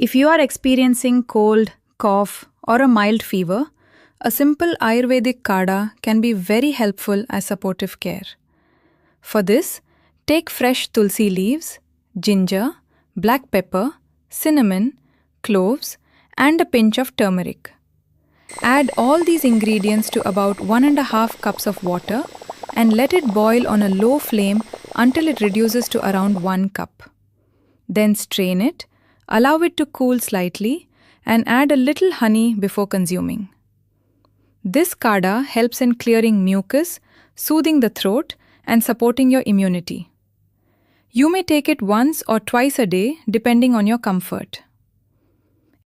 If you are experiencing cold, cough, or a mild fever, a simple Ayurvedic kada can be very helpful as supportive care. For this, take fresh tulsi leaves, ginger, black pepper, cinnamon, cloves, and a pinch of turmeric. Add all these ingredients to about 1.5 cups of water and let it boil on a low flame until it reduces to around 1 cup. Then strain it, allow it to cool slightly, and add a little honey before consuming. This kada helps in clearing mucus, soothing the throat, and supporting your immunity. You may take it once or twice a day depending on your comfort.